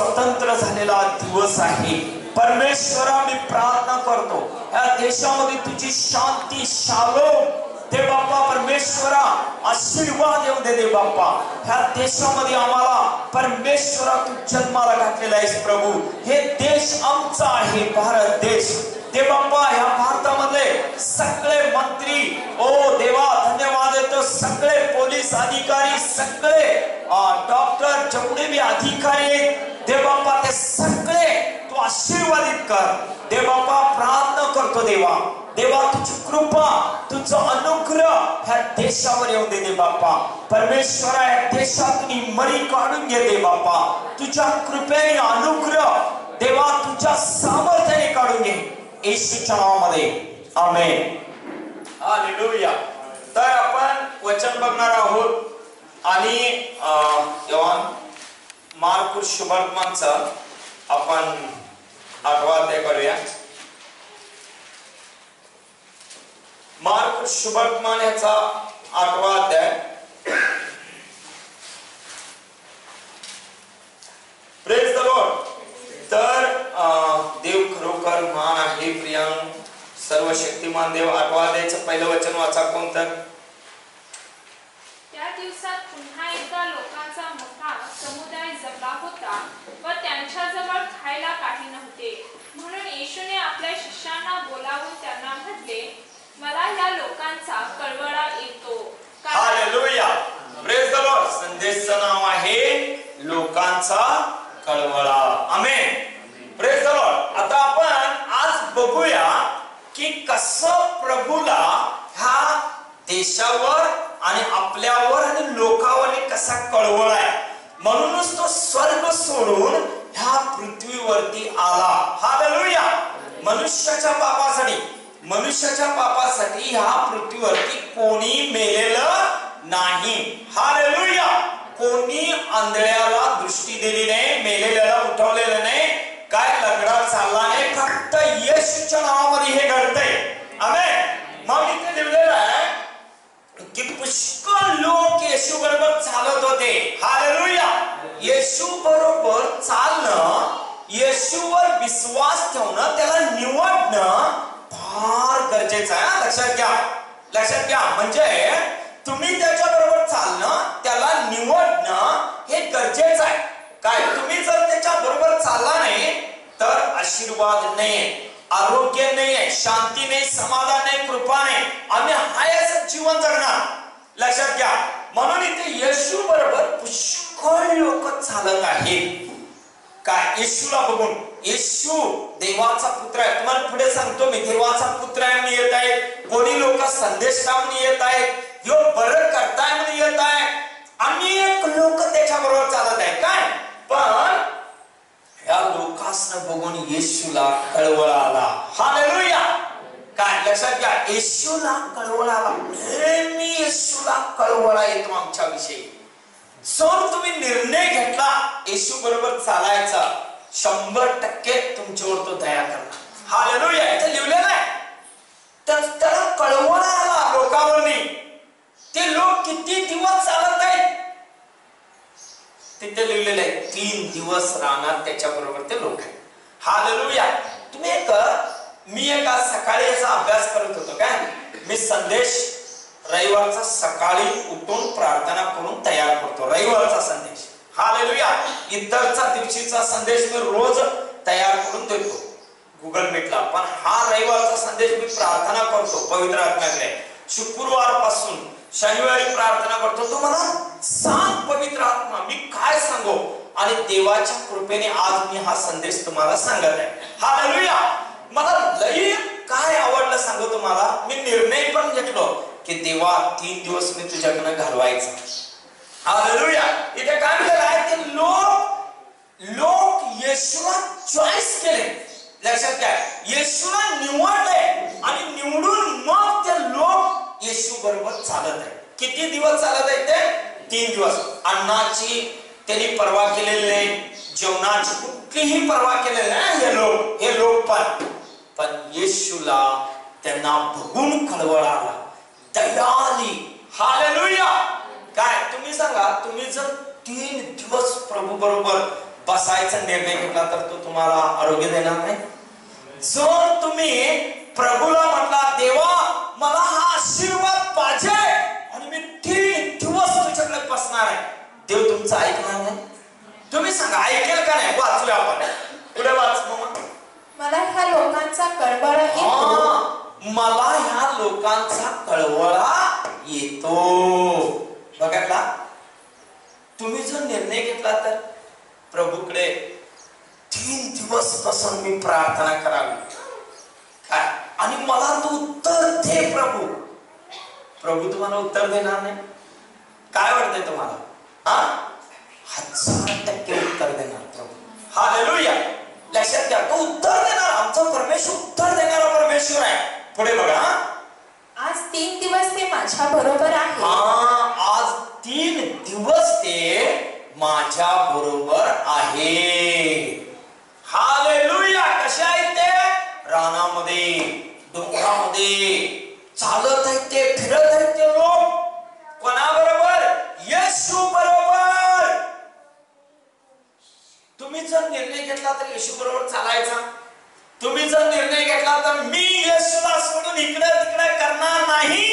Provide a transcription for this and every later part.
स्वतंत्र झालेला दिवस आहे। परमेश्वरा मी प्रार्थना करतो या देशामध्ये तुझी शांती, शालोम दे बाप्पा। परमेश्वरा आशीर्वाद येऊ दे बाप्पा। ह्या देशामध्ये आम्हाला परमेश्वरा तू जन्माला घातलेला आहेस प्रभू। हे देश आमचा आहे, भारत देश दे बाप्पा। ह्या भारतामध्ये सगळे मंत्री ओ देवा धन्यवाद देतो, सगळे पोलीस अधिकारी, सगळे डॉक्टर, जेवढे भी अधिकारी दे बाप्पा ते सगळे तू आशीर्वादित कर दे बाप्पा। प्रार्थना करतो देवा, देवा तुझी कृपा, तुझा अनुग्रह ह्या देशावर येऊ दे बाप्पा। परमेश्वरा या देशातून मरी काढून घे दे बाप्पा। तुझ्या कृपेने अनुग्रह देवा, तुझ्या सामर्थ्याने काढून घे येशूच्या नावामध्ये, आमेन, हालेलुया। तर आपण वचन बघणार आहोत आणि योहान मार्कुस शुभवर्तमानचा आपण 8वा अध्याय करूया। मार्कुस शुभवर्तमान याचा 8वा अध्याय। Praise the Lord. तर देव खरोखर महान आहे प्रियांनो, सर्वशक्तिमान देव। 8वा अध्यायाचं पहिलं वचन वाचा कोणतं? त्या दिवसात पुन्हा एकदा लोकांचा मोठा समुदाय जमला होता व त्यांच्याजवळ खायला काही नव्हते, म्हणून येशूने आपल्या शिष्यांना बोलावून त्यांना म्हटले, मला या लोकांचा कळवळा येतो। Hallelujah, praise the Lord. संदेशाचं नाव आहे लोकांचा कळवळा, आमेन, प्रेज द लॉर्ड। आता आपण आज बघूया की कसं प्रभूला ह्या देशावर आणि आपल्यावर आणि लोकांवर कसा कळवळा आहे। म्हणूनच तो स्वर्ग सोडून ह्या पृथ्वीवरती आला। हालेलुया। मनुष्याच्या पापासाठी ह्या पृथ्वीवरती कोणी मेलेलं नाही। हालेलुया। कोणी आंधळ्याला दृष्टी दिली नाही, मेलेल्याला उठवलेलं नाही, काय लंगडा चालला नाही, फक्त येशूच्या नावामध्ये हे घडतंय, आमेन। मग इथे लिहिलेलं आहे की पुष्कळ लोक येशू बरोबर चालत होते। हालेलुया। येशू बरोबर चालणं, येशूवर विश्वास ठेवणं, त्याला निवडणं फार गरजेचं आहे। लक्षात घ्या। म्हणजे तुम्ही त्याच्या बरोबर चालणं, त्याला निवडणं हे गरजेचं आहे। काय तुम्ही जर त्याच्या बरोबर चालला नाही तर आशीर्वाद नाहीये, आरोग्य नाहीये, शांती नाही, समाधान नाही, कृपा नाही, आम्ही हाय असं जीवन जगणार। लक्षात घ्या। म्हणून इथे येशू बरोबर पुष्कळ लोक चालत आहेत। काय येशूला बघून, येशू देवाचा पुत्र आहे। तुम्हाला पुढे सांगतो मी, देवाचा पुत्र आहे म्हणून येत आहे। कोणी लोक संदेश म्हणून येत आहेत, यो बरं करताय म्हणून येत आहे, अनेक लोक त्याच्या बरोबर चालत आहेत। काय पण या लोकांना बघून येशूला कळवळा आला। हालेलुया। काय लक्षात घ्या, येशूला कळवळा आला। नेहमी येशूला कळवळा येतो आमच्या विषयी। जर तुम्ही निर्णय घेतला येशू बरोबर चालायचा, 100% तुमच्यावर तो दया करणार। हालेलुया। इथे लिहिलेलं आहे तर त्याला कळवळा आला लोकांवरनी। ते लोक किती दिवस चालत आहेत तिथे लिहिलेलं आहे, 3 दिवस राहणार त्याच्या बरोबर ते लोक आहेत। हालेलुया। तुम्ही मी एका सकाळी याचा अभ्यास करत होतो। काय मी संदेश रविवारचा सकाळी उठून प्रार्थना करून तयार करतो, रविवारचा संदेश। हालेलुया। इतरचा दिवशीचा संदेश मी रोज तयार करून देतो गुगल मीटला, पण हा रविवारचा संदेश मी प्रार्थना करतो पवित्र आत्म्याकडे। शुक्रवार पासून शनिवारी प्रार्थना करतो, तो मला सांग पवित्र आत्मा मी काय सांगू, आणि देवाच्या कृपेने आज मी हा संदेश तुम्हाला सांगत आहे। हालेलुया। मला लई काय आवडलं सांगू तुम्हाला, मी निर्णय पण घेतलो की देवा 3 दिवस मी तुझ्याकडे घालवायचा। हालेलुया। इथे काय केलं आहे की लोक येशूला चॉईस केले। लक्षात घ्या, येशूला निवडले आणि निवडून मग ते लोक येशू बरोबर चालत आहे। किती दिवस चालत आहे ते? 3 दिवस। अन्नाची त्यांनी पर्वा केलेली नाही, जेवणाची कुठलीही पर्वा केलेली नाही हे लोक पण येशूला त्यांना बघून कळवळा आला, दया आली। हालेलुया। काय तुम्ही सांगा, तुम्ही जर 3 दिवस प्रभू बरोबर बसायचा निर्णय घेतला तर तो तुम्हाला आरोग्य देणार नाही. जर तुम्ही प्रभूला म्हटला देवा मला हा आशीर्वाद पाहिजे आणि मी 3 दिवस तुझ्याकडे बसणार आहे, देव तुमचं ऐकणार नाही. तुम्ही सांगा ऐकेल का नाही? वाचूया आपण, पुढे वाच मग. मला ह्या लोकांचा कळवळा येतो. मला ह्या लोकांचा कळवळा येतो. बघा तुम्ही जर निर्णय घेतला तर प्रभूकडे 3 दिवस बसून मी प्रार्थना करावी काय आणि मला तू उत्तर दे प्रभू. प्रभू तुम्हाला उत्तर देणार नाही. काय वाटतंय तुम्हाला? 1000% उत्तर देणार प्रभू. हालेलुया. लक्षात घ्या, तो उत्तर देणार. आमचा परमेश्वर उत्तर देणारा परमेश्वर आहे. पुढे बघा. आज 3 दिवस ते माझ्या बरोबर आहे. आज 3 दिवस ते माझ्या बरोबर आहे. हालेलुया. कशा आहेत ते? रानामध्ये, डोंगरामध्ये चालत आहेत ते, फिरत आहेत ते लोक. कोणाबरोबर? येशू बरोबर. तुम्ही जर निर्णय घेतला तर येशू बरोबर चालायचा. तुम्ही जर निर्णय घेतला तर मी येशूला सोडून इकडे तिकडे करणार नाही,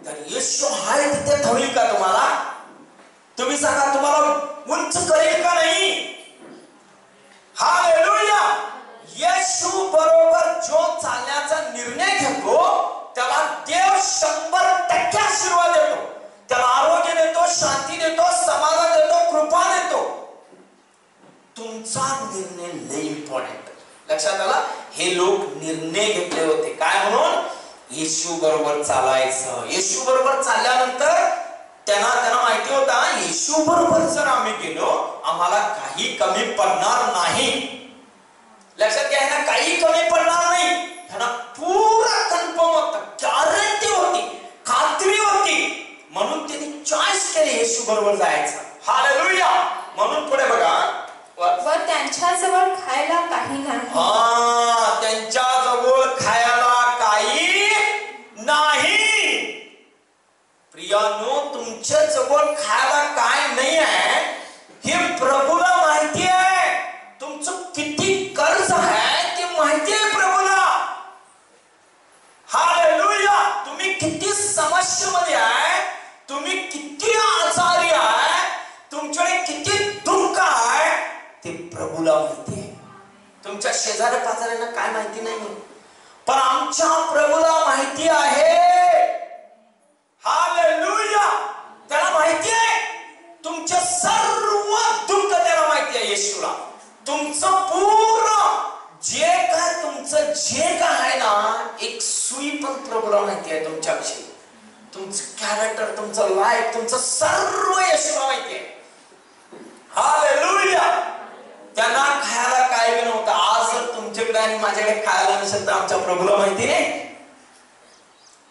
तर येशू आहे तिथे ठेवईल का तुम्हाला? तुम्ही सांगा, तुम्हाला उंच करेल का नाही? हालेलुया. येशू बरोबर जो चालण्याचा निर्णय घेतो त्याला देव 100% आशीर्वाद देतो. त्याला आरोग्य देतो, शांती देतो, समाधान देतो, कृपा देतो. तुमचा निर्णय लई इम्पॉर्टंट. लक्षात आला? हे लोक निर्णय घेतले होते काय म्हणून? येशू बरोबर चालायचं. येशू बरोबर चालल्यानंतर त्यांना माहिती होता येशू बरोबर जर आम्ही गेलो आम्हाला काही कमी पडणार नाही. लक्षात घ्या, ना काही कमी पडणार नाही. त्यांना पुरा कन्फर्म होता, गॅरंटी होती, खात्री होती. म्हणून त्यांनी चॉईस केली येशू बरोबर जायचं. हालेलुया. म्हणून पुढे बघा. व त्यांच्या जवळ खायला काही नाही. त्यांच्या जवळ खायला काही नाही. प्रियानो, तुमच्या जवळ खायला काय नाही आहे हे प्रभूला माहिती आहे. तुमचं किती कर्ज आहे ते माहिती आहे प्रभूला. हालेलुया. तुम्ही किती समस्येमध्ये आहे, तुम्ही किती आजारी आहे, तुमच्याकडे किती दुःख आहे ते प्रभूला माहिती आहे. तुमच्या शेजारी पाजाऱ्यांना काय माहिती नाही, पण आमच्या प्रभूला माहिती आहे. हालेलुया. त्याला माहिती आहे तुमचे सर्व दुःख, त्याला माहिती आहे येशूला. तुमचं पूर्ण तुमचं जे काय आहे ना, एक सुई पण प्रभूला माहिती आहे तुमच्याविषयी. तुमचं कॅरेक्टर, तुमचं लाईफ, तुमचं सर्व येशूला माहिती आहे. हालेलुया. त्यांना खायला काय बी नव्हतं. आज जर तुमच्याकडे आणि माझ्याकडे खायला नसेल तर आमच्या प्रभूला माहिती नाही.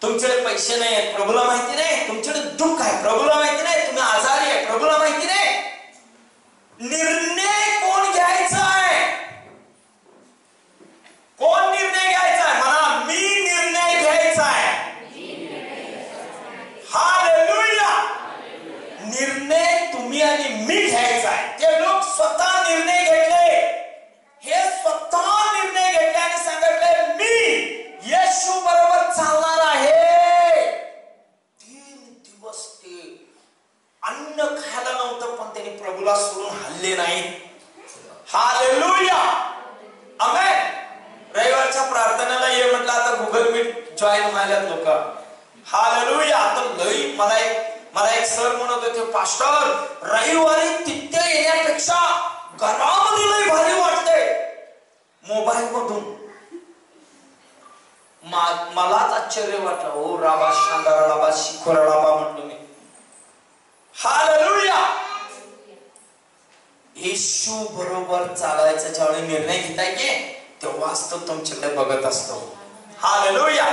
तुमच्याकडे पैसे नाही, प्रभूला माहिती नाही. तुमच्याकडे दुःख आहे, प्रभूला माहिती नाही. तुम्ही आजारी आहे, प्रभूला माहिती नाही. निर्णय कोण घ्यायचा आहे? कोण निर्णय घ्यायचा आहे? म्हणा, मी निर्णय घ्यायचा आहे. हालेलुया. निर्णय तुम्ही आणि मी घ्यायचा आहे. ते लोक स्वतः निर्णय घेतले. हे स्वतः निर्णय घेतले आणि सांगितले मी येशू बरोबर चालणार आहे. 3 दिवस ते अन्न खायला नव्हतं, पण त्यांनी प्रभूला सोडून हल्ले नाही. हालेलुया. आमेन. रविवारच्या प्रार्थनेला ये म्हटलं, आता गुगल मीट जॉईन व्हायला लोक. हालेलुया. आता लई मला एक सर म्हणत होते, पास्टर रविवारी तिथे येण्यापेक्षा घरामध्ये लई भारी वाटते मोबाईल मधून. मलाच आश्चर्य वाटलं. ओ राबा शांदारा राबा शिखोरा राबा म्हटलं मी. हालेलुया. येशू बरोबर चालायचा ज्यावेळी निर्णय घेताय की तेव्हाच तो तुमच्याकडे बघत असतो. हालेलुया.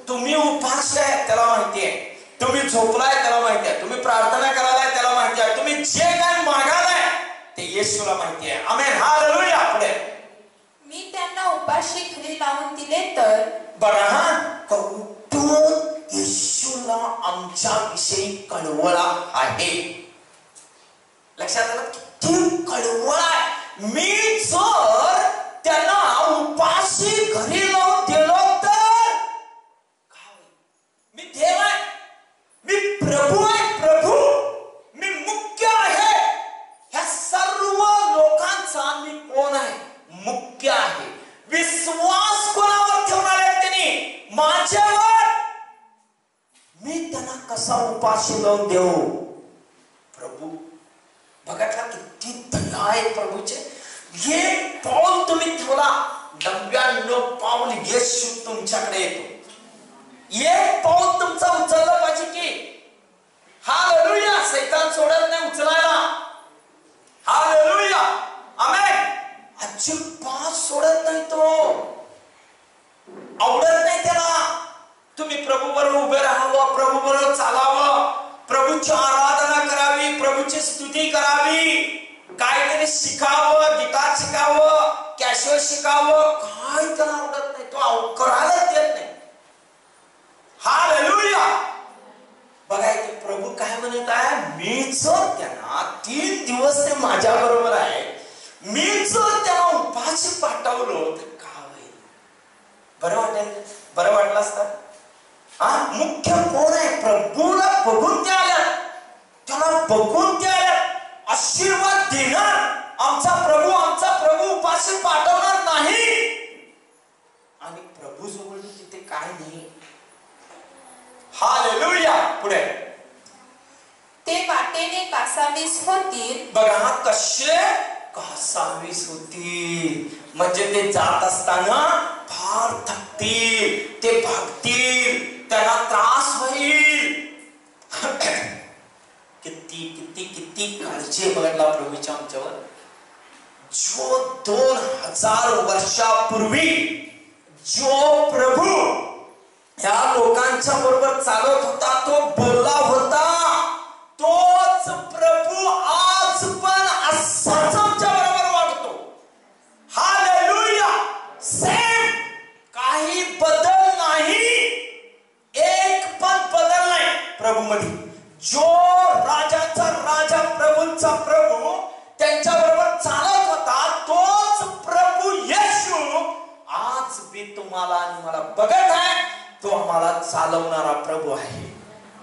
तुम्ही उपास आहे त्याला माहिती आहे, तुम्ही झोपलाय त्याला माहिती आहे, तुम्ही प्रार्थना करायलाय त्याला माहिती आहे, तुम्ही जे काय मागालाय ते येशूला माहिती आहे. आमेन. हालेलुया. पुढे. मी त्यांना उपाशी घरी लावून दिले तर बरं, कुठून येशूला आमच्या विषयी कळवळा आहे. लक्षात आलं? किती कळवळ आहे. मी जर त्यांना उपाशी घरी लावून दिलो तर मी देव आहे, मी प्रभू आहे, प्रभू मी मुख्य आहे. ह्या सर्व लोकांचा मी कोण आहे? मुख्य आहे. विश्वास कोणावर ठेवणार आहे त्यांनी? माझ्यावर. मी त्यांना कसा उपाशी लावून देऊ? प्रभू बघा किती दया आहे प्रभूचे. एक पाऊल तुम्ही ठेवला, 99 पाऊल येशू तुमच्याकडे येतो. एक पाऊल तुमचा उचललं पाहिजे की. हालेलुया. सैतान सोडत नाही उचलायला. हालेलुया. आमेन. अजिबात सोडत नाही तो. आवडत नाही त्याला. तुम्ही प्रभू बरोबर उभे राहावं, प्रभू बरोबर चालावं, प्रभूची आराधना करावी, प्रभूची स्तुती करावी, काहीतरी शिकावं, गिटार शिकावं, कॅशिओ शिकावं, काय त्याला आवडत नाही. तो करायलाच येत नाही. हालेलुया. बघा इथे प्रभू काय म्हणत आहे? मी जर त्यांना 3 दिवस ते माझ्या बरोबर आहे, मी जर त्यांना उपाशी पाठवलो तर काय होईल? बरं वाटेल? बरं वाटलं असतं? मुख्य कोण आहे? प्रभूला बघून त्या आल्या, त्याला बघून त्या आल्या. आशीर्वाद देणार आमचा प्रभू उपाशी पाठवणार नाही. आणि प्रभू जवळ तिथे काय नाही. हालेलुया. पुढे ते वाटेने कासावीस होतील. बघा कसे कासावीस होतील. म्हणजे ते जात असताना फार थकतील, ते भागतील, त्यांना त्रास होईल. किती किती किती काळजी बघा प्रभूच्या आमच्यावर. जो 2000 वर्षापूर्वी जो प्रभू या लोकांच्या बरोबर चालत होता, तो बोलला होता, तोच प्रभू आज पण असाच आमच्या बरोबर वाटतो. हालेलुया. सेम. काही बदल नाही. एक पण बदल नाही प्रभू मध्ये. जो राजाचा राजा, प्रभूंचा प्रभू त्यांच्या बरोबर चालत होता, तोच प्रभू येशू आज भी तुम्हाला आणि मला बघत आहे. तो आम्हाला चालवणारा प्रभू आहे.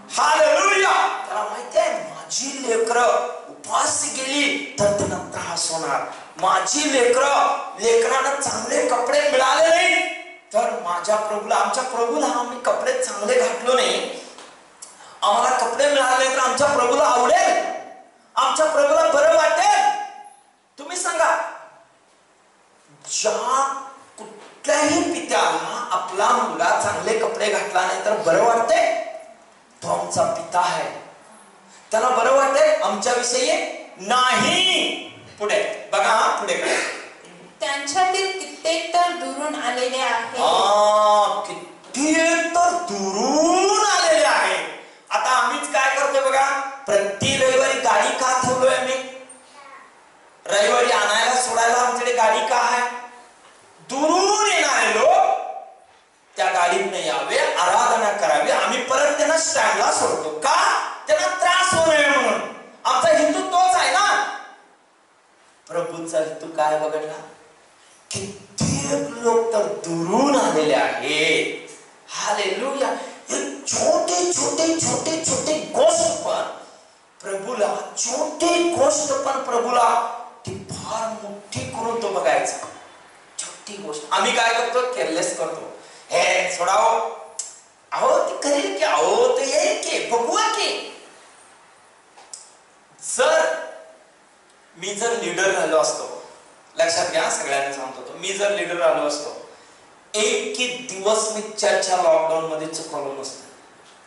हालेलुया. त्याला माहिती आहे माझी लेकरं उपास गेली तर त्यांना त्रास होणार. माझी लेकरांना चांगले कपडे मिळाले नाही तर माझ्या प्रभूला, आमच्या प्रभूला आम्ही कपडे चांगले घातलो नाही, आम्हाला कपडे मिळाले तर आमच्या प्रभूला आवडेल, आमच्या प्रभूला बरं वाटेल. तुम्ही सांगा. ज्या कुठल्याही पित्याला आपला मुला चांगले कपडे घातला नाही तर बरं वाटते? तो आमचा पिता आहे, त्याला बरं वाटेल आमच्या विषयी? नाही. पुढे बघा. पुढे काय? त्यांच्यातील कित्येक तर दुरून आलेले आहेत. कित्येक तर दुरून आलेले आहे. आता आम्हीच काय करतोय बघा, प्रति रविवारी गाडी का ठेवलोय आम्ही? रविवारी आणायला सोडायला आमच्याकडे गाडी का आहे? दुरून येणारे लोक त्या गाडीत यावे, आराधना करावी. आम्ही परत त्यांना स्टँडला सोडतो. का? त्यांना त्रास होऊ नये म्हणून. आमचा हेतू तोच आहे ना. प्रभूचा हेतू काय बघा? कित्येक लोक तर दुरून आलेले आहेत. हालेलुया. एक छोटे छोटे छोटे छोटे गोष्ट पण प्रभूला, छोटी गोष्ट पण प्रभूला ती फार मोठी करून तो बघायचा. छोटी गोष्ट आम्ही काय करतो? केअरलेस करतो. हे सोडाव, अहो ते करेल की, अहो ते येईल की, बघूया की. मी जर लीडर झालो असतो, लक्षात घ्या, सगळ्यांना सांगतो तो, मी जर लीडर झालो असतो, एक दिवस मी चर्चच्या लॉकडाऊन मध्ये चुकवलो नसतो.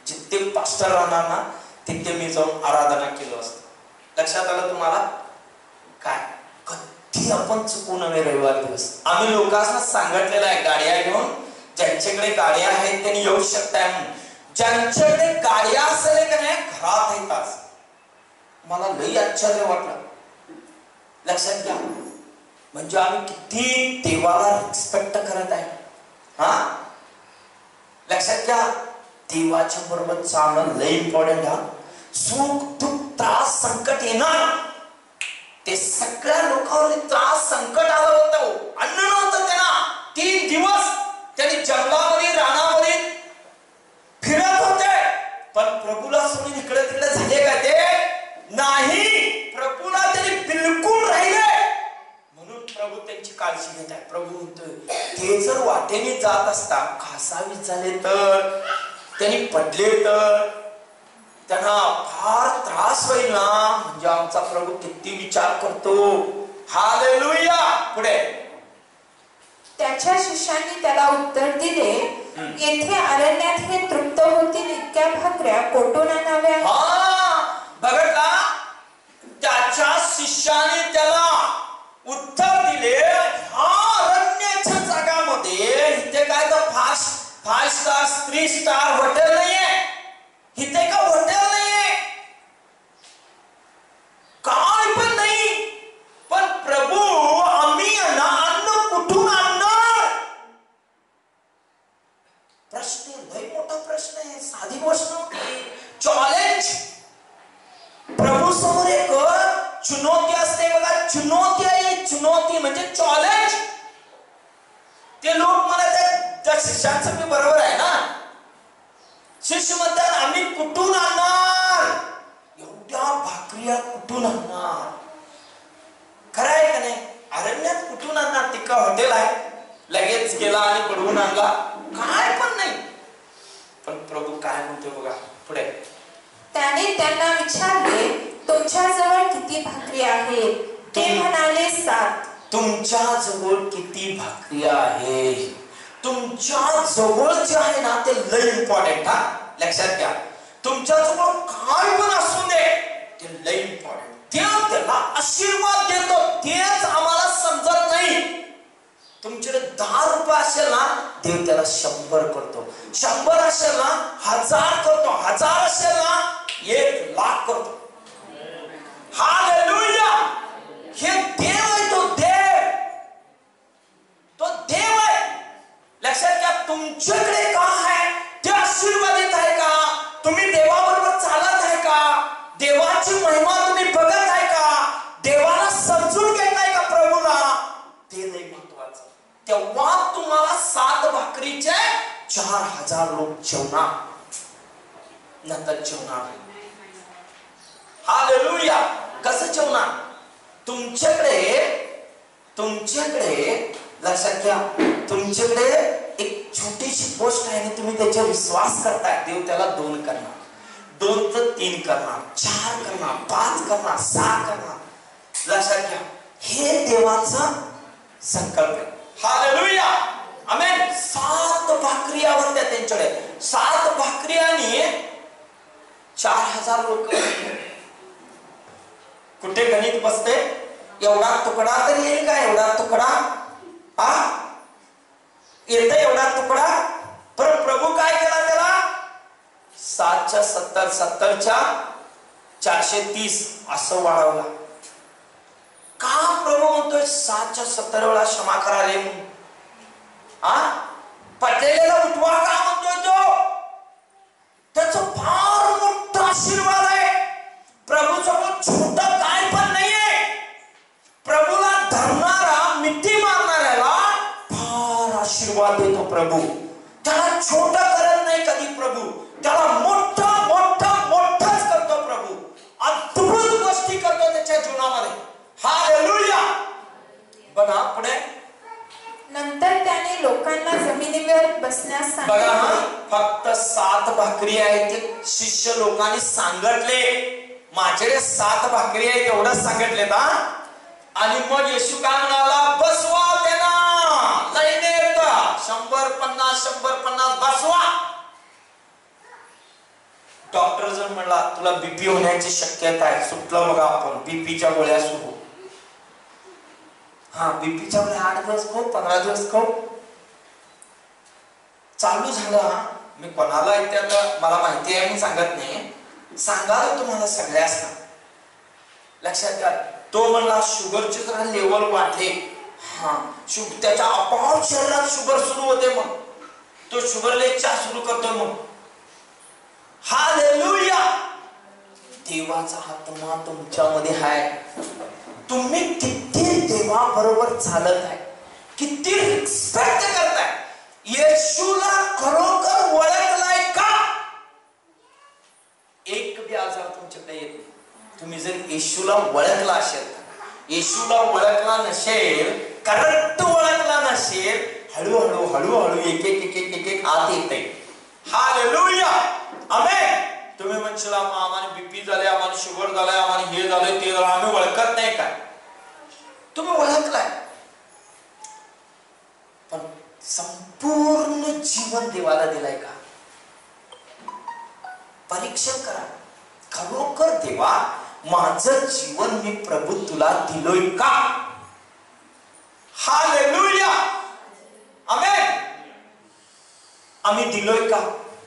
जिथे पास्टर राहणार ना तिथे मी जाऊन आराधना केलो असतो. लक्षात आलं तुम्हाला? काय कधी आपण चुकू नये रविवार दिवस. आम्ही लोकांना सांगितलेलं आहे गाड्या घेऊन, ज्यांच्याकडे गाड्या आहेत त्यांनी येऊ शकताय म्हणून. ज्यांच्याकडे गाड्या असेल का नाही घरात येतात. मला लई आश्चर्य वाटलं. लक्षात घ्या, म्हणजे आम्ही किती देवाला रिस्पेक्ट करत आहे. लक्षात घ्या, देवाच्या बरोबर चालणं लई इम्पॉर्टंट. सुख दुःख त्रास संकट येणार ते सगळ्या लोकांवर त्रास संकट आलं होतं, अन्न नव्हतं त्यांना. 3 दिवस त्यांनी जंगलामध्ये रानामध्ये फिरत होते, पण प्रभूला सोडून इकडे तिकडे झाले का ते नाही. प्रभूला त्यांनी बिलकुल राहिले, म्हणून प्रभू त्यांची काळजी घेत आहे. प्रभू म्हणतोय ते जर वाटेने जात असता खासावीस झाले तर, त्यांनी पडले तर त्यांना फार त्रास होईल ना. म्हणजे आमचा प्रभू किती विचार करतो. हालेलुया. पुढे त्याच्या शिष्यांनी त्याला उत्तर दिले, येथे अरण्यात हे तृप्त होतील इतक्या भाकऱ्या कोठून आणाव्या? बघा का, त्याच्या शिष्याने त्याला उत्तर दिले, ह्या अरण्याच्या जागामध्ये इथे काय तर 5 स्टार 3 स्टार हॉटेल नाहीये, इथे का हॉटेल नाहीये, काय पण नाही. पण प्रभू आम्ही अन्न कुठून आणणार? प्रश्न लय मोठा प्रश्न आहे, साधी गोष्ट नव्हती. चॅलेंज. प्रभू समोर एक चुनौती असते बघा. चुनौती आहे, चुनौती म्हणजे चॅलेंज. ते लोक म्हणतात त्या शिष्यांचं मी बरोबर आहे ना. शिष्य म्हणतात आम्ही कुठून आणणार, एवढ्या भाकऱ्या कुठून आणणार? खरं आहे का नाही? अरण्यात कुठून आणणार? तिका हॉटेल आहे, लगेच गेला आणि बडवून आणला, काय पण नाही. पण प्रभू काय म्हणतो बघा पुढे. त्याने त्यांना विचारले, तुमच्याजवळ किती भाकरी आहेत? ते म्हणाले 7. तुमच्या जवळ किती भाकरी आहे? तुमच्या जवळ जे आहे ना ते लय इम्पॉर्टंट. हा लक्षात घ्या. तुमच्या जवळ काय पण असू दे ते लय इम्पॉर्टंट. देव त्याला आशीर्वाद देतो, तेच आम्हाला समजत नाही. तुमच्याकडे 10 रुपये असेल ना, देव त्याला 100 करतो. 100 असेल ना 1000 करतो. 1000 असेल ना 1,00,000 करतो. हालेलुया. हे देव आहे, तो देव, तो देव आहे. लक्षात घ्या. तुमच्याकडे काय आहे ते आशीर्वादित आहे का? तुम्ही देवाबरोबर चालत आहे का? देवाची महिमा तुम्ही बघत आहे का? देवाला समजून घेताय का प्रभूला? ते लय महत्वाचं. तेव्हा तुम्हाला 7 भाकरीचे 4,000 लोक जेवणार, नंतर जेवणार. हालेलुया. कसं जेवणार? तुमच्याकडे लक्षात घ्या, तुमच्याकडे एक छोटीशी गोष्ट आहे आणि तुम्ही त्याच्यावर विश्वास करताय. देव त्याला 2 करणार, 2 तर 3 करणार, 4 करणार, 5 करणार, 6 करणार. लक्षात घ्या, हे देवाचा संकल्प आहे. हालेलुया. आमेन. 7 भाकरी आवडत्या त्यांच्याकडे. 7 भाकरी आणि 4,000 लोक. कुठे गणित बसते? एवढा तुकडा तरी येईल का? एवढा तुकडा येतं, एवढा तुकडा. पण प्रभू काय केला त्याला? 7च्या 70, 70च्या 430 असं वाढवला. का प्रभू म्हणतोय 7च्या 70 वेळा क्षमा करा रे म्हणून? पडलेला उठवा का म्हणतोय तो? त्याचा फार मोठा आशीर्वाद आहे. प्रभू समोर छोट काय पण नाहीये. प्रभूला धरणारा, मिठी मारणाऱ्याला फार आशीर्वाद देतो प्रभू. त्याला छोट करत नाही कधी प्रभू, त्याला मोठं मोठं मोठंच करतो प्रभू. अद्भुत गोष्टी करतो त्याच्या जीवनामध्ये. हालेलुया. बघा पुढे. नंतर त्याने लोकांना जमिनीवर बसण्यास बघा, सांगितले. फक्त 7 भाकरी आहेत ते शिष्य लोकांनी सांगितले. माझ्याकडे 7 भाकरी आहेत एवढंच सांगितले ना. आणि मग येशू काय म्हणाला? बसवा त्यांना. लाईन येत 100-50 100-50 बसवा. डॉक्टर जर म्हणला तुला बीपी होण्याची शक्यता आहे, सुटलं बघा आपण बीपीच्या गोळ्या सुरू. बीपीच्या गोळ्या 8 दिवस खाऊ, 15 दिवस खाऊ. चालू झालं. मी कोणाला इथे मला माहिती आहे मी सांगत नाही, सांगाल तुम्हाला सगळ्यांना. लक्षात घ्या. तो म्हणला शुगरचे जरा लेवल वाढले. त्याच्या आपोआप शरीरात शुगर सुरू होते. मग तो शुगर लेक्चर सुरू करतो. मग हालेलुया. देवाचा आत्मा तुमच्यामध्ये आहे. तुम्ही किती देवाबरोबर चालत आहे, किती रिस्पेक्ट करताय, येशूला खरोखर ओळखलाय का? एक बी आजार तुमच्याकडे येत नाही. तुम्ही जर येशूला ओळखला असेल, येशूला ओळखला नसेल, करेक्ट ओळखला नसेल, हळूहळू हळूहळू एक एक एक एक एक आत येते. हालेलुया, आमेन. तुम्ही म्हणशील आम्हाला बीपी झाले, आम्हाला शुगर झालंय, आम्हाला हे झालंय ते झालं, आम्ही ओळखत नाही काय? तुम्ही ओळखलाय, पण संपूर्ण जीवन देवाला दिलाय का? परीक्षण करा. खरोखर देवा, माझं जीवन मी प्रभू तुला दिलोय का? हालेलुया, आमेन. आम्ही दिलोय का?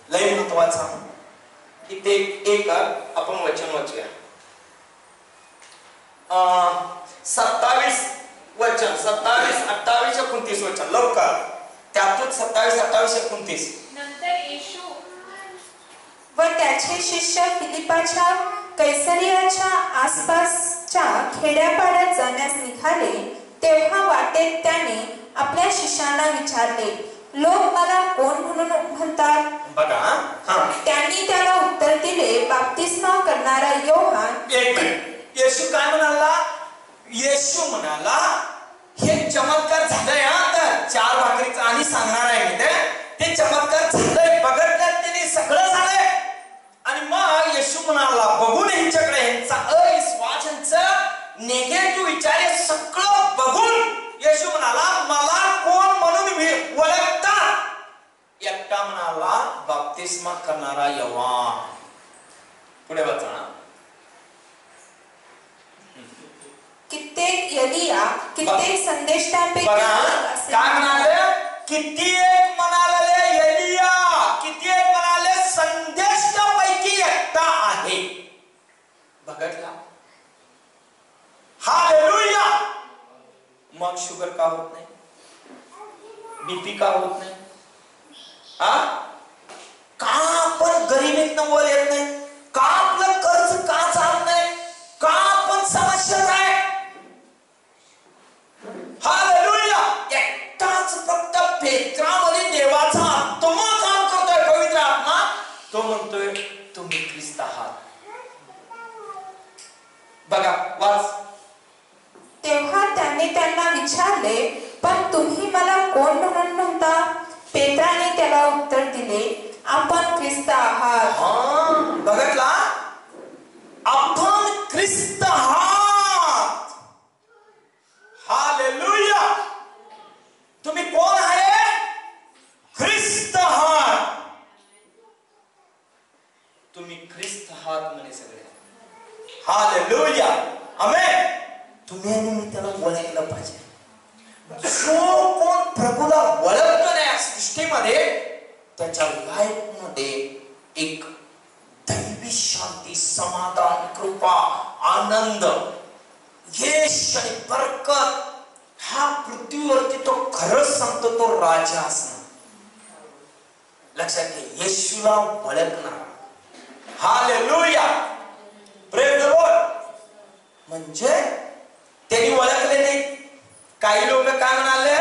लय महत्वाचा. इथे एक आपण वचन वाचूया. 27 वचन, 27, 28, 29 वचन लवकर. त्यातून 27, 28, 29. नंतर येशू व त्याचे शिष्य फिलिपाच्या कैसरियाच्या आसपासच्या खेड्यापाड्यात जाण्यास निघाले. तेव्हा वाटेत त्याने आपल्या शिष्यांना विचारले, लोक मला कोण म्हणून म्हणतात? बघा, त्यांनी त्याला उत्तर दिले, बाप्तिस्मा करणारा योहान. एक मिनिट. येशू काय म्हणाला? येशू म्हणाला, हे चमत्कार झालंय. आता 4 भाकरीचं आणि सांगणार आहे मी ते चमत्कार झालंय, बघितल्यात त्यांनी, सगळं झालंय. आणि मग येशू म्हणाला, बघून यांच्याकडे यांचा अविश्वास, यांचं निगेटिव्ह विचार, हे सगळं बघून येशू म्हणाला, मला कोण म्हणून ओळखता? एकटा म्हणाला, बाप्तिस्मा करणारा योहान. पुढे वाचा. कित्येक एलिया, कित्येक संदेष्टापैकी काय म्हणाले? कित्येक म्हणाले एलिया, कित्येक म्हणाले संदेष्टापैकी एकटा आहे. बघितला? हालेलुया. मग शुगर का होत नाही? बीपी का होत नाही? का आपण गरिबीतनं वर येत नाही? का आपलं कर्ज का चालत नाही? का आपण समस्यात आहे? हालेलुया. एकटाच फक्त पेत्रामध्ये देवाचा आत्मा काम करतोय, पवित्र आत्मा. तो म्हणतोय तुम्ही ख्रिस्त आहात. बघा, वाच. तेव्हा त्याने त्यांना विचारले, पण तुम्ही मला कोण म्हणून म्हणता? पेत्राने त्याला उत्तर दिले, आपण ख्रिस्त आहात. बघितला? आपण ख्रिस्त आहात. हालेलुया. तुम्ही कोण आहे? ख्रिस्त आहात. तुम्ही ख्रिस्त आहात म्हणे सगळे. हालेलुया, आमेन. तुम्ही आणि त्याला ओळखलं पाहिजे. जो कोण प्रभूला ओळखतो नाही या सृष्टीमध्ये, त्याच्या लाईफ मध्ये एक दैवी शांती, समाधान, कृपा, आनंद, यश आणि बरकत, हा पृथ्वीवरती तो खरंच सांगतो तो राजा असणार. लक्षात घे, येशूला ओळखणार. Hallelujah, praise the Lord. म्हणजे त्यांनी ओळखले नाही. काही लोक काय म्हणाले?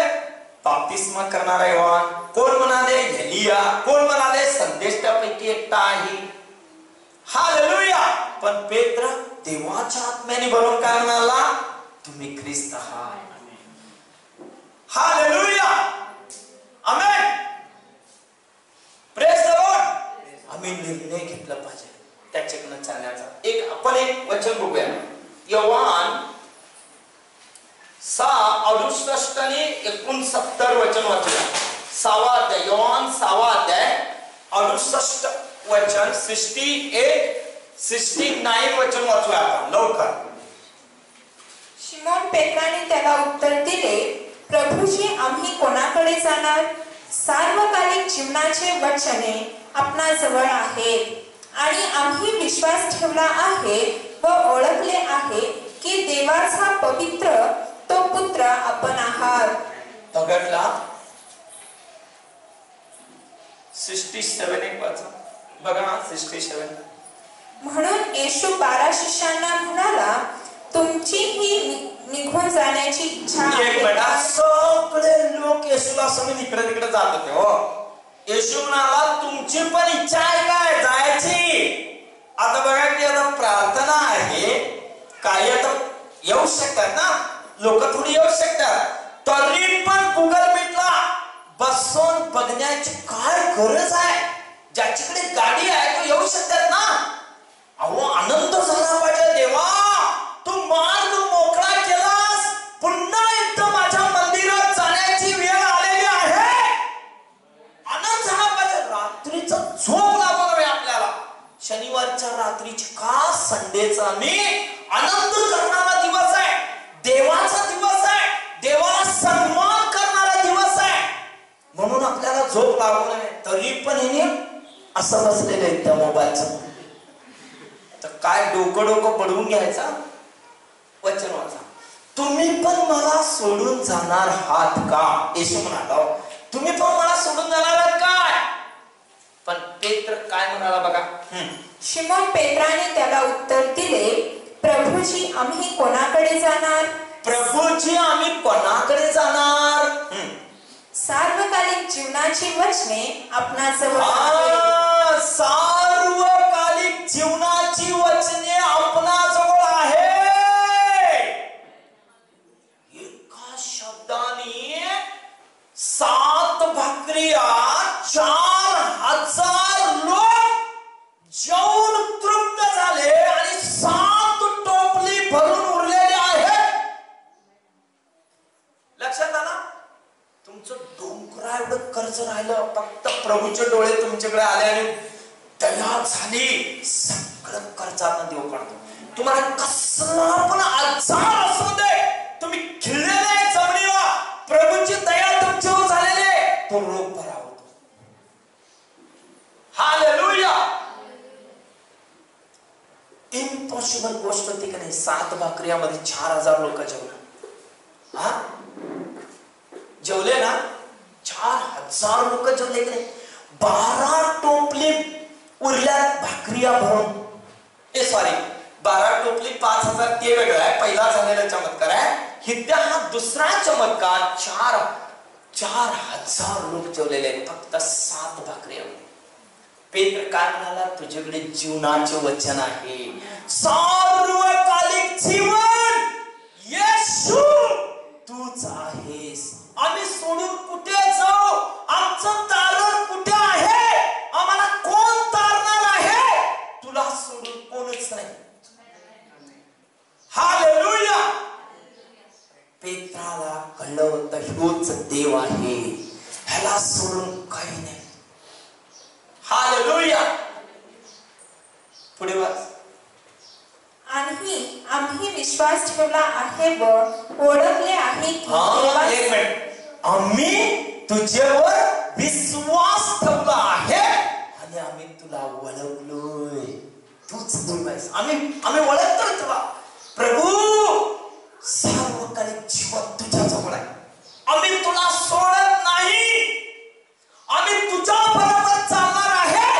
बाप्तिस्मा करणारा योहान. कोण म्हणाले? एलिया. कोण म्हणाले? संदेष्टापैकी एकटा आहे. हालेलुया. पण पेत्र देवाच्या आत्म्याने भरून काय म्हणाला? तुम्ही ख्रिस्त आहात. Hallelujah, amen. Praise the Lord. आम्ही निर्णय घेतला पाहिजे त्याच्याकडे चालण्याचा. आपण एक वचन बघूया. योहान 6:68 आणि 69 वचन वाचूया. 6वा अध्याय, योहान 6वा अध्याय 68 वचन, 68, 69 वचन वाचूया आपण लवकर. शिमोन पेत्राने त्याला उत्तर दिले, प्रभूजी, आम्ही कोणाकडे जाणार? सार्वकालिक जीवनाचे वचने आपणाजवळ आहेत आणि आम्ही विश्वास ठेवला आहे व ओळखले आहे की देवाचा पवित्र तो पुत्र आपण आहात. बघितला? 67 एक वाचा. बघा 67. म्हणून येशू 12 शिष्यांना म्हणाला, तुमची ही निघून जाण्याची इच्छा एक मिनिट, सगळे लोक येशूला समोर इकडे तिकडे जात होते. हो, येशू म्हणाला तुमची पण इच्छा आहे काय जायची? आता बघा की आता प्रार्थना आहे, काही आता येऊ शकतात ना लोक, थोडी येऊ शकतात, तरी पण गुगल मीटला बसून बघण्याची काय गरज आहे? ज्याच्याकडे गाडी आहे तो येऊ शकतात ना. अहो, आनंद झाला पाहिजे. देवा, तू मार्ग मोकळा केलास, पुन्हा एकदा माझ्या मंदिरात जाण्याची वेळ आलेली आहे. आनंद झाला पाहिजे. रात्रीचा झोप लागू नये आपल्याला. शनिवारच्या रात्रीची का संडेचा मी आनंद करणारा दिवस आहे, देवाचा दिवस आहे, देवाला सन्मान करणारा दिवस आहे, म्हणून आपल्याला झोप लागू नये. तरी पण हे असं बसलेलं आहे त्या मोबाईलचं. तर काय डोकं पडवून घ्यायचा, वचन वाचा. तुम्ही पण मला सोडून जाणार आहात का? येशू म्हणाला तुम्ही पण मला सोडून जाणार आहात काय? पण पेत्र काय म्हणाला बघा. शिमोन पेत्राने त्याला उत्तर दिले, प्रभूजी आम्ही कोणाकडे जाणार? प्रभूजी आम्ही कोणाकडे जाणार? सार्वकालिक जीवनाची वचने आपणाजवळ आहेत. सार्वकालिक जीवनाची वचने आपणाजवळ आहे. एका शब्दाने 7 भाकऱ्या 4000 लोक जेवून तृप्त झाले आणि 7 टोपली भरून उरलेले आहेत. लक्षात आला? तुमचं डोंगरा एवढं कर्ज राहिलं, फक्त प्रभूचे डोळे तुमच्याकडे आले आणि दया झाली, सगळं कर्जात देव काढतो. तुम्हाला कसला पण आजार असू दे, तुम्ही खिळलेले जमिनीवर, प्रभूची दया तुमच्यावर झालेली, तो रोग बरा होतो. हालेलुया. इम्पॉसिबल गोष्ट होती का नाही? 7 भाकऱ्यामध्ये 4000 लोक जेवले. हा, जेवले ना, 4000 लोक जेवले की नाही? 12 टोपली उरल्या भाकऱ्या भरून. 12 टोपली 5000 ते वेगळं आहे, पहिला झालेला चमत्कार आहे. हिद्या हा दुसरा चमत्कार. 4000 लोक जेवलेले आहेत फक्त 7 भाकऱ्या. पेत्र काय म्हणाला? तुझ्याकडे जीवनाचे वचन आहे, सार्वकालिक जीवन येशू तूच आहेस. आम्ही सोडून कुठे जाऊ? आमचं तारण कुठे आहे? आम्हाला कोण तारणार आहे? तुला सोडून कोणच नाही. हालेलुया. पेत्राला कळलं होतं ह्योच देव आहे, ह्याला सोडून काही नाही. हालेलुया. पुढे वाच. आणि आम्ही विश्वास ठेवला आहे व ओळखले आहे की एक मिनिट, आम्ही तुझ्यावर विश्वास ठेवला आहे आणि आम्ही तुला ओळखलोय. तूच देव आहेस. आम्ही ओळखतोय तुला. प्रभू, सार्वकालिक जीवन तुझ्या जवळ आहे. आम्ही तुला सोडत नाही. आम्ही तुझ्या बरोबर चालणार आहे.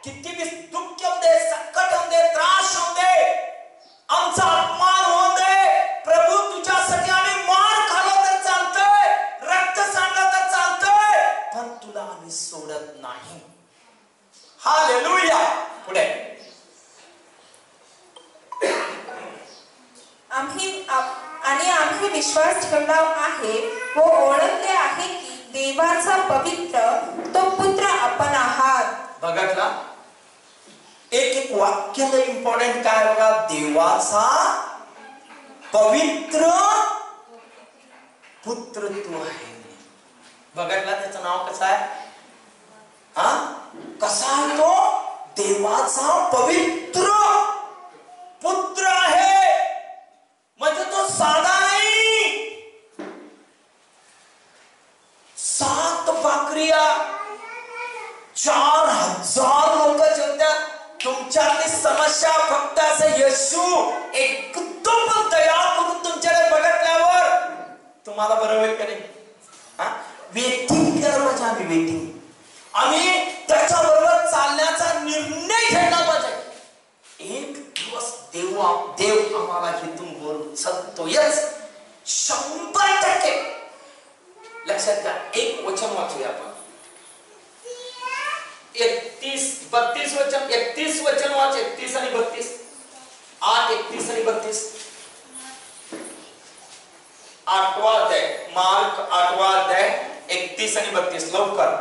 किती बी दुःख होऊ दे, संकट होऊ दे, त्रास होऊ दे, आमचा अपमान होऊ दे, प्रभू तुझ्यासाठी आम्ही मार खाल्ला तर चालतोय, रक्त सांडलं तर चालतोय, पण तुला आम्ही सोडत नाही. हालेलुया. पुढे. आम्ही विश्वास ठेवला आहे व ओळखले आहे की देवाचा पवित्र तो पुत्र आपण आहात. बघा, एक वाक्य इम्पॉर्टंट काय बघा. देवाचा पवित्र पुत्र तू आहे. बघा, त्याचं नाव कसं आहे? कसा आहे तो? देवाचा पवित्र पुत्र आहे. म्हणजे तो साधा नाही. 7 भाकऱ्या 4000 लोक जेवतात. तुमच्यातली समस्या फक्त असं येशू एकदम दया करून तुमच्याकडे बघितल्यावर तुम्हाला बरं होईल का नाही? वेटिंग केलं पाहिजे. आम्ही वेटिंग, आम्ही त्याच्याबरोबर चालण्याचा निर्णय घेतला पाहिजे. एक दिवस देव आम्हाला हितून बोल सांगतो. यस, 100%. लक्षात घ्या. एक वचन वाचूया आपण. 32 वचन, 31 वचन वाच. 31 आणि 32. 8, 31 आणि 32. 8वा अध्याय, मार्क 8वा अध्याय 31 आणि 32. लवकर.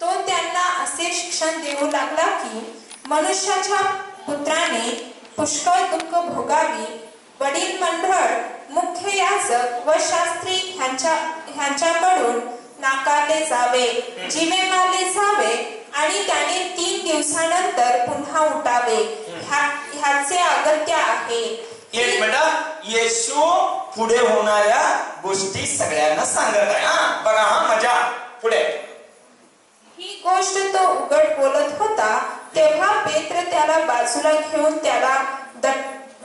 तो त्यांना असे शिक्षण देऊ लागला की मनुष्याच्या पुत्राने पुष्कळ दुःख भोगावी, वडील मंडळ, मुख्य याजक व शास्त्री ह्यांच्याकडून नाकारले जावे, जीवे मारले जावे आणि त्याने 3 दिवसानंतर पुन्हा उठावे. ह्याचे अगत्य आहे. एक मिनिट, येशू पुढे होणाऱ्या गोष्टी सगळ्यांना सांगत आहे. हा बघा, हा मजा. पुढे ही गोष्ट तो उघड बोलत होता तेव्हा पेत्र त्याला बाजूला घेऊन त्याला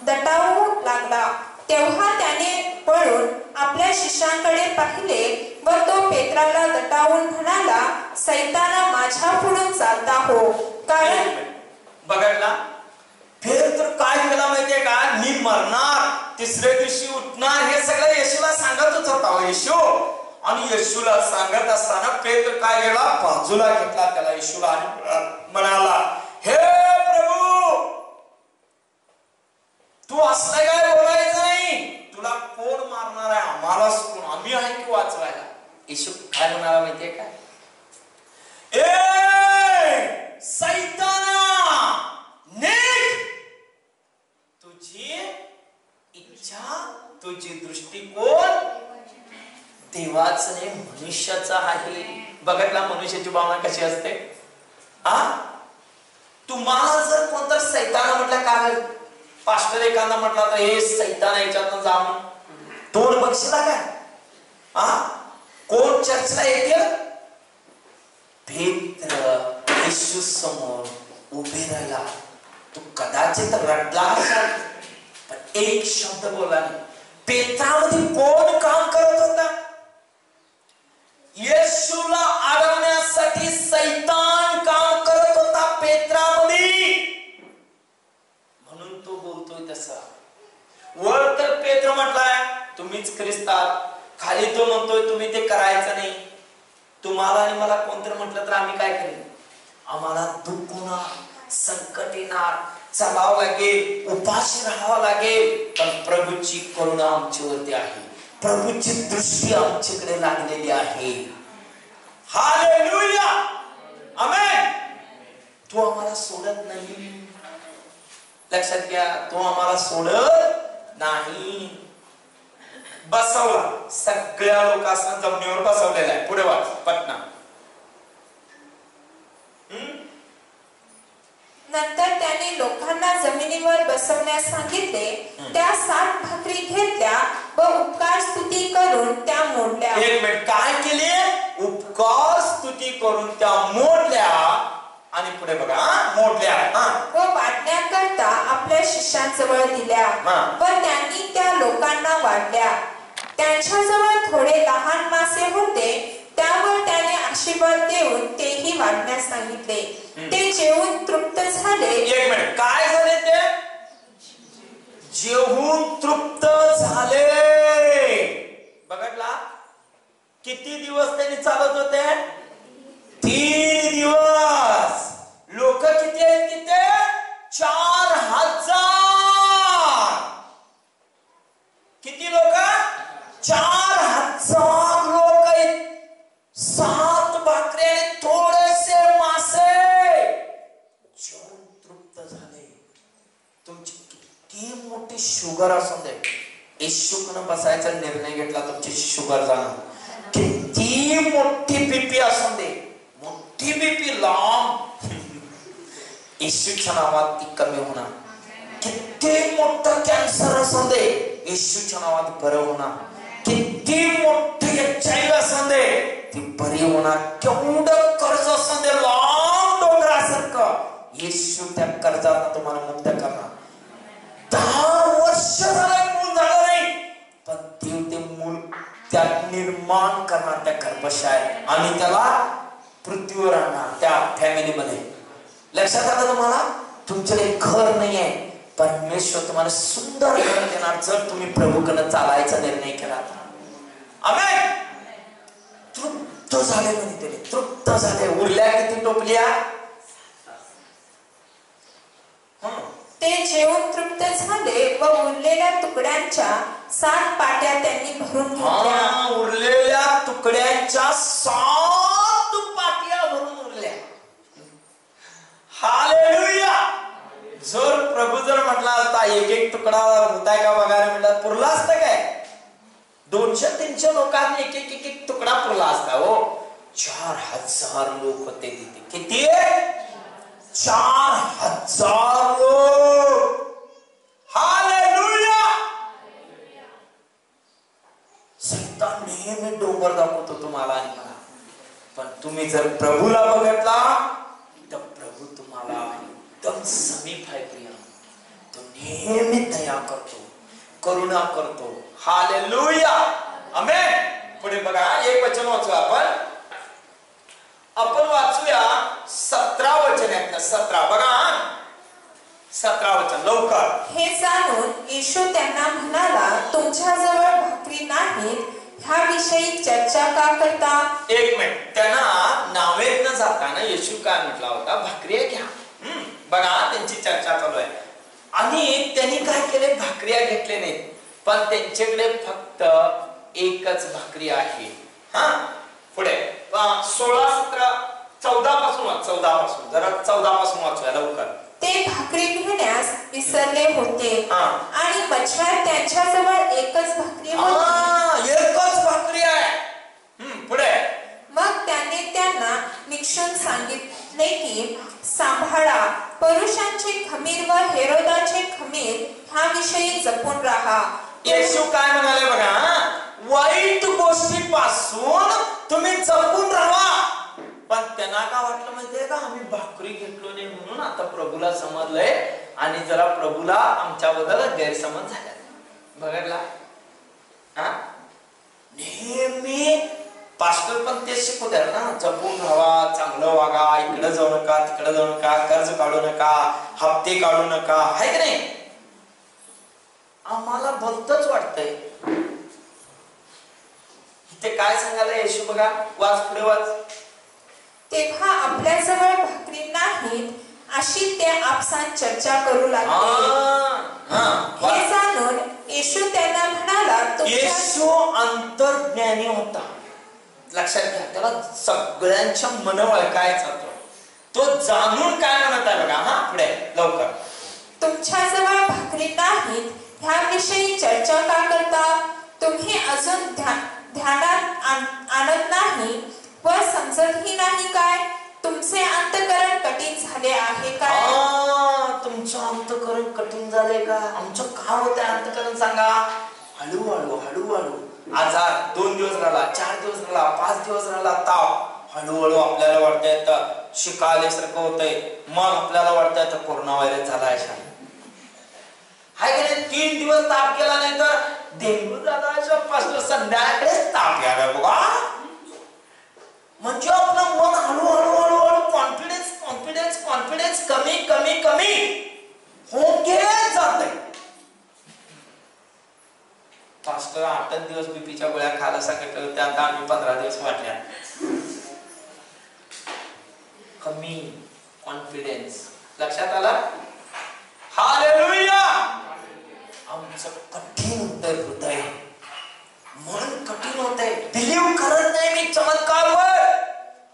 दटावू लागला. तेव्हा त्याने पळून आपल्या शिष्यांकडे पाहिले व तो पेत्राला दटावून म्हणाला, सैताना माझ्या पुढून चालता हो, कारण बघा पेत्र काय केला माहितीये का? मी मरणार, तिसऱ्या दिवशी उठणार, हे सगळं येशूला सांगतच होता येशू. आणि येशूला सांगत असताना पेत्र काय केला? बाजूला घेतला त्याला येशूला आणि म्हणाला, हे प्रभू, तू असलं काय बोलायचं नाही. तुला कोण मारणार आहे? आम्हालाच कोण, आम्ही आहे की वाचवायला. येशू काय म्हणाला माहितीये का? ए सैताना, निघ. तुझी इच्छा, तुझी दृष्टिकोन देवाच नाही, मनुष्याचा आहे. बघितला मनुष्याची भावना कशी असते? तुम्हाला जर कोणता सैताना म्हटलं, काय पास्टर एखादा म्हटला तर हे सैतान याच्यातून जा म्हणून, तोंड बघशीला काय? कोण चर्चला येतील? पेत्र येशू समोर उभे राहिला. तू कदाचित रडला असाल, पण एक शब्द बोलला नाही. पेत्रामध्ये कोण काम करत होता? येशूला अडवण्यासाठी सैतान काम करत होता पेत्रामध्ये. म्हणून तो बोलतोय तसा. वर तर पेत्र म्हटलाय तुम्हीच ख्रिस्त आहात, खाली तो म्हणतोय तुम्ही ते करायचं नाही. तुम्हाला आणि मला कोणतरी म्हटलं तर आम्ही काय करेल? आम्हाला दुःख होणार, संकट येणार, चालावं लागेल, उपाशी राहावं लागेल. पण प्रभूची करुणा आमच्यावरती आहे, प्रभूची दृष्टी आमच्याकडे लागलेली आहे. हालेलुया, आमेन. तो आम्हाला सोडत नाही. लक्षात घ्या, तो आम्हाला सोडत नाही. बसवला, सगळ्या लोकांना जमिनीवर बसवलेला आहे. पुढे वाच पटना. नंतर त्याने लोकांना जमिनीवर बसवण्यास सांगितले. त्या 7 भाकरी घेतल्या व उपकार स्तुती करून त्या मोडल्या. एक मिनिट, काय केले? उपकार स्तुती करून त्या मोडल्या. आणि पुढे बघा, मोडल्या व वाटण्याकरता आपल्या शिष्यांजवळ दिल्या व त्यांनी त्या लोकांना वाटल्या. त्यांच्याजवळ थोडे लहान मासे होते, त्यावर त्याने आशीर्वाद देऊन तेही वाढण्यास सांगितले. ते जेवून तृप्त झाले. एक मिनिट, काय झाले? ते जेवून तृप्त झाले. बघा किती दिवस त्यांनी चालत होते? 3 दिवस. लोक किती आहेत तिथे? 4000. किती लोक? 4000 लोक आहेत. 7 भाकरी आणि थोडेसे मासे. जेवून तृप्त झाले. तुमची किती मोठी शुगर असू दे, येशूकडे बसायचा निर्णय घेतला, तुमची शुगर जाणार. किती मोठी बीपी असू दे, मोठी बीपी लांब, येशूच्या नावात ती कमी होणार. किती मोठं कॅन्सर असू दे, येशूच्या नावात बरं होणार. किती मोठी HIV असू दे, ती बरी होणार. केवढं कर्ज असू दे, लांब डोंगरासारखं, येशू त्या कर्जाला तुम्हाला मुक्त करणार. 10 वर्ष झालं मूल झालं नाही, पण ते मूल त्यात निर्माण करणार त्या गर्भाशयात आणि त्याला पृथ्वीवर आणणार त्या फॅमिलीमध्ये. लक्षात आलं तुम्हाला? तुमच्याकडे घर नाहीये, परमेश्वर तुम्हाला सुंदर घर देणार जर तुम्ही प्रभूकडे चालायचा निर्णय केला तर. आमेन. तृप्त झाले म्हणे ते, तृप्त झाले. उरल्या किती टोपल्या? ते जेवून तृप्त झाले व उरलेल्या तुकड्यांच्या 7 पाट्या त्यांनी भरून घेतल्या. उरलेल्या तुकड्यांच्या 7 पाट्या भरून उरल्या. हालेलुया. जर प्रभू जर म्हटला असता एक एक तुकडा होताय का बघायला म्हटलं, पुरला असतं काय? 200-300 लोकांनी एक एक एक तुकडा पुरला असता. हो, 4000 लोक होते तिथे. किती? 4000 लोक. हालेलुया. सैतान नेहमी डोंगर दाखवतो तुम्हाला आणि मला, पण तुम्ही जर प्रभूला बघितला तर प्रभू तुम्हाला एकदम समीप आहे. प्रिय, तो नेहमी दया करतो, करुणा करतो. हालेलुया. आमेन. पुढे बघा, एक वचन वाचू आपण वाचूया 17 वचन आहे. 17 बघा, 17 वचन लवकर. हे जाणून येशू त्यांना म्हणाला, तुमच्याजवळ भाकरी नाहीत, ह्याविषयी चर्चा का करता? एक मिनिट. त्यांना नावेत न जाताना येशू काय म्हटला होता? भाकरी घ्या. बघा, त्यांची चर्चा चालू आहे आणि त्यांनी काय केले? भाकऱ्या घेतले नाहीत, पण त्यांच्याकडे फक्त एकच भाकरी आहे. हा, पुढे 16, 17, 14 पासून वाच. 14 पासून जरा 14 पासून वाचूया लवकर. ते भाकरी घेण्यास विसरले होते आणि मच्छर त्यांच्याजवळ एकच भाकरी होती. एकच भाकरी आहे. पुढे मग त्याने त्यांना निक्षून सांगितले की सांभाळा, पुरुषांचे खमीर व हेरोदाचे खमीर ह्याविषयी जपून राहा. येशू काय म्हणाले बघा, वाईट गोष्टीपासून तुम्ही जपून राहा. पण त्यांना काय वाटलं माहितीये का? आम्ही भाकरी घेतलो नाही म्हणून आता प्रभूला समजलंय आणि जरा प्रभूला आमच्याबद्दल गैरसमज झाला. बघायला नेहमी पास्टर पण तेच शिकवतात ना, जपून राहा, चांगलं वागा, इकडे जाऊ नका, तिकडे जाऊ नका, कर्ज काढू नका, हप्ते काढू नका, आहे की नाही? आम्हाला भलतच वाटतंय. इथे काय सांगायला येशू बघा, वाच पुढे वाच. तेव्हा आपल्याजवळ भाकरी नाहीत अशी ते आपसात चर्चा करू लागले. हे जाणून येशू त्यांना म्हणाला, येशू अंतर्ज्ञानी होता. लक्षात घ्या, त्याला सगळ्यांच्या मन ओळखायचा तो जाणून काय म्हणत आहे बघा. हा, पुढे लवकर. तुमच्याजवळ भाकरी नाहीत ह्याविषयी चर्चा का करता? तुम्ही अजून ध्यानात आणत नाही व समजतही नाही काय? तुमचे अंतःकरण कठीण झाले आहे काय? तुमचं अंतःकरण कठीण झाले का? आमचं काय होतं अंतःकरण सांगा. हळूहळू हळूहळू आजार 2 दिवस राहिला, 4 दिवस राहिला, 5 दिवस राहिला, ताव. हळूहळू आपल्याला वाटतंय शिकायल्यासारखं होतंय. मग आपल्याला वाटतंय कोरोना व्हायरस झाला आहे. हाय की नाही? 3 दिवस ताप गेला नाही तर डेंग्यू झाला. पासून संध्याकाळीच ताप घ्यावा बघा. म्हणजे आपलं मन हळूहळू हळूहळू कॉन्फिडन्स कॉन्फिडन्स कॉन्फिडन्स कमी कमी कमी होऊन गेले जाते. पास्टर 8 दिवस बीपीच्या गोळ्या खायला सांगितलं होत्या, आता आम्ही 15 दिवस वाटल्या. कमी कॉन्फिडन्स. लक्षात आलं? हालेलुया. आमचं कठीण होतंय हृदय, मन कठीण होतंय. बिलीव्ह करत नाही मी चमत्कारवर,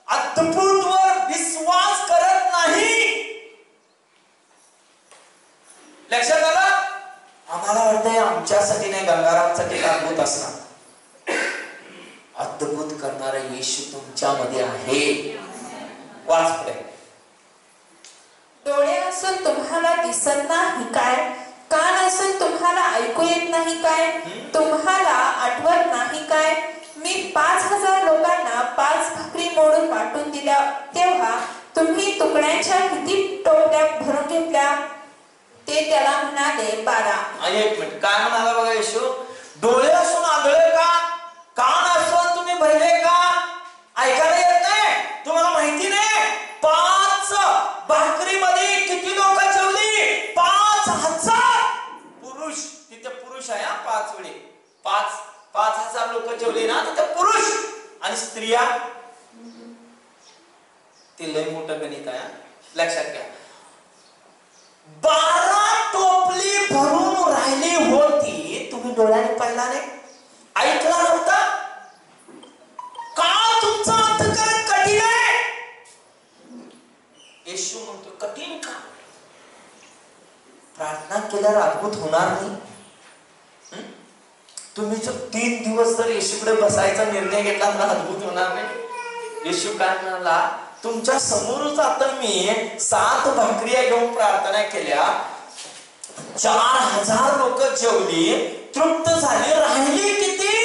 अद्भुतवर विश्वास करत नाही. लक्षात आलं? आम्हाला वाटतंय आमच्यासाठी नाही, गंगारामसाठी अद्भुत असणार. अद्भुत करणारा येशू तुमच्यामध्ये आहे. वाच पुढे. डोळे असून तुम्हाला दिसत नाही काय? कान असून तुम्हाला ऐकू येत नाही काय? तुम्हाला आठवत नाही काय? मी 5000 लोकांना 5 भाकरी मोडून वाटून दिल्या तेव्हा तुम्ही तुकड्यांच्या किती टोपल्या भरून घेतल्या? ते त्याला म्हणाले 12. आणि 1 मिनिट, काय म्हणाला बघा येशू? डोळे असून आंधळे का? कान असून तुम्ही बहिरे का? ऐकायला येत नाही? तुम्हाला माहिती नाही 5 भाकरीमध्ये किती लोक जेवली? 5000. लोक जेवली ना तर पुरुष आणि स्त्रिया, ते लय मोठं गणित आहे, लक्षात घ्या. 12 टोपली भरून राहिली होती. तुम्ही डोळ्याने पाहिला नाही, ऐकला नव्हता का? तुमचा अंतःकरण कठीण आहे. येशू म्हणतो कठीण का? प्रार्थना केल्यावर अद्भुत होणार नाही. तुम्ही जर 3 दिवस जर येशूकडे बसायचा निर्णय घेतला तर अद्भुत होणार नाही. येशू काय म्हणाला, तुमच्या समोरच आता मी 7 भाकऱ्या घेऊन प्रार्थना केल्या, 4000 लोक जेवली, तृप्त झाली. राहिली किती?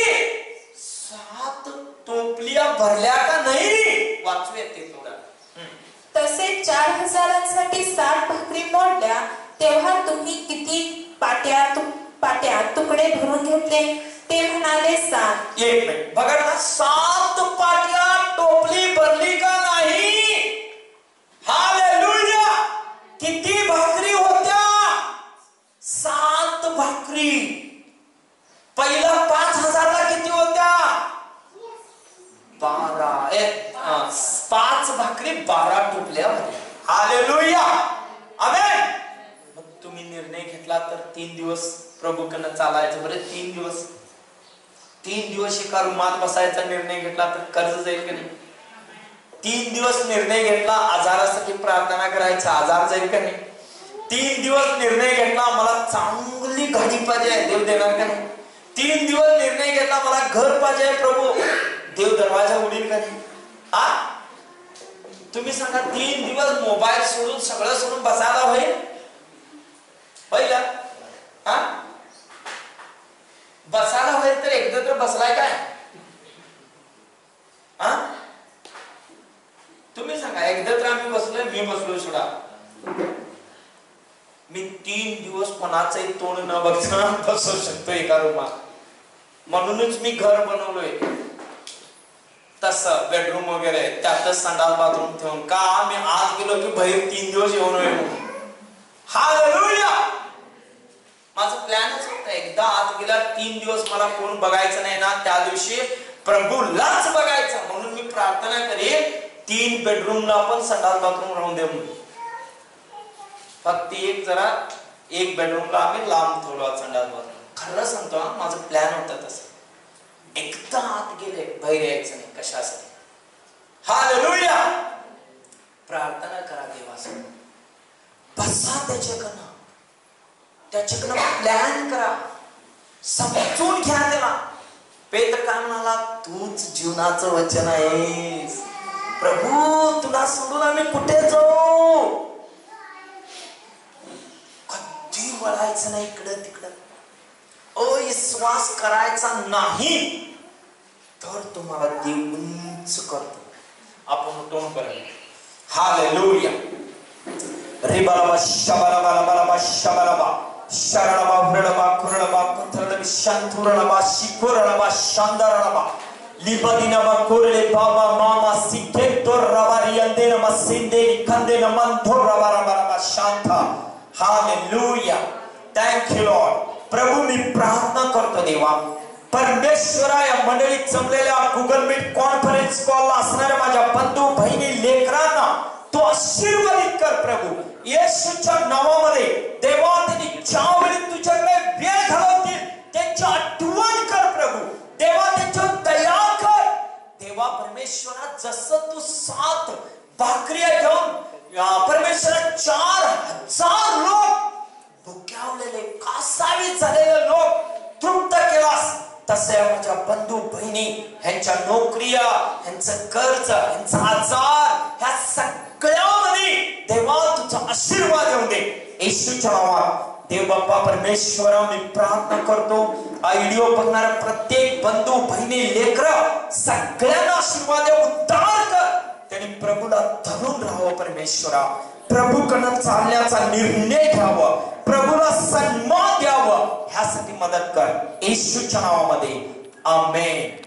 7 टोपल्या भरल्या का नाही? वाचू येते थोडा. तसेच 4000साठी 60 भाकरी मोडल्या, तेव्हा तुम्ही किती पाट्या तुकडे भरून घेतले? ते म्हणाले 7. एक मिनिट बघा ना, 7 पाट्या टोपली भरली का नाही? हालेलुया. किती भाकरी होत्या? 7 भाकरी. पहिला 5000ला किती होत्या? 12. 5 भाकरी 12 टोपल्या भरल्या. हालेलुया, आमेन. मग तुम्ही निर्णय घेतला तर 3 दिवस प्रभूकडे चालायचं. बरे 3 दिवस एका रूमात बसायचा निर्णय घेतला तर कर्ज जाईल की नाही? 3 दिवस निर्णय घेतला आजारासाठी प्रार्थना करायचा, आजार जाईल का नाही? 3 दिवस निर्णय घेतला मला चांगली गाडी पाहिजे, देव देणार का नाही? 3 दिवस निर्णय घेतला मला घर पाहिजे, प्रभू, देव दरवाजा उडील का नाही? तुम्ही सांगा, 3 दिवस मोबाईल सोडून सगळं सोडून बसायला होईल? पहिला बसायला होईल तर एकदा तर बसलाय काय? तुम्ही सांगा, एकदा तर आम्ही बसलोय, मी बसलोय सोडा. मी 3 दिवस कोणाचंही तोंड न बघता बसू शकतो एका रूमात. म्हणूनच मी घर बनवलोय तसं, बेडरूम वगैरे त्यातच संडास बाथरूम ठेवून. का? मी आज गेलो की बाहेर 3 दिवस येऊ नये म्हणून. हालेलुया. माझं प्लॅनच होतं, एकदा आत गेला 3 दिवस मला कोण बघायचं नाही ना, त्या दिवशी प्रभूलाच बघायचं. म्हणून मी प्रार्थना करेन 3 बेडरूमला पण संडास बाथरूम राहून दे म्हणून. फक्त एक बेडरूमला आम्ही लांब ठेवलो संडास बाथरूम. खरं सांगतो, माझं प्लॅन होता तसं. एकदा आत गेले बाहेर यायचं नाही कशासाठी. हालेलुया. प्रार्थना करा देवासाठी, बसा त्याच्याकडनं प्लॅन करा, समजून घ्या त्याला. पेत्र काय म्हणाला, तूच जीवनाचं वचन आहेस, प्रभू तुला सोडून आम्ही कुठे जाऊ? कधी वळायचं नाही इकडं तिकडं, अविश्वास करायचा नाही, तर तुम्हाला देव उंच करतो. आपण तोंड करूया. हालेलुया. रिबालाबा शबालाबा लाबालाबा शबालाबा शरणबा भ्रडबा कुरडबा कुंथरडबा शांतुरडबा शिकुरडबा शांदारडबा लिबदिनबा कोरले बाबा मामा सिकेतोर रबारी अंदेन मसिंदेनी कंदेन मंथोर रबा रबा रबा शांता. हालेलुया. Thank you Lord. प्रभू मी प्रार्थना करतो देवा, परमेश्वरा या मंडळीत जमलेल्या गुगल मीट कॉन्फरन्स कॉल असणाऱ्या माझ्या बंधू बहिणी लेकरांना तो आशीर्वादित कर प्रभू, येशूच्या नावामध्ये. देवा त्यांनी ज्यावेळी तुझ्याकडे वेळ घालवतील त्यांची आठवण कर प्रभू. देवा त्यांच्यावर दया कर. देवा परमेश्वरा, जसं तू 7 भाकऱ्या घेऊन परमेश्वरा 4000 लोक भुक्यावलेले कासावीस झालेले लोक तृप्त केलास, तसे माझ्या बंधू बहिणी ह्यांच्या नोकऱ्या, ह्यांचं कर्ज, ह्यांचा आजार, ह्या सगळ्यामध्ये देवा तुझा आशीर्वाद येऊ दे येशूच्या नावात. देव बाप्पा परमेश्वरा मी प्रार्थना करतो, व्हिडिओ बघणाऱ्या प्रत्येक बंधू बहिणी लेकर सगळ्यांना आशीर्वाद उद्धार कर. त्यांनी प्रभूला धरून राहावं परमेश्वरा, प्रभूकडे चालण्याचा निर्णय घ्यावा, प्रभूला सन्मान द्यावा, ह्यासाठी मदत कर येशूच्या नावामध्ये. आमेन.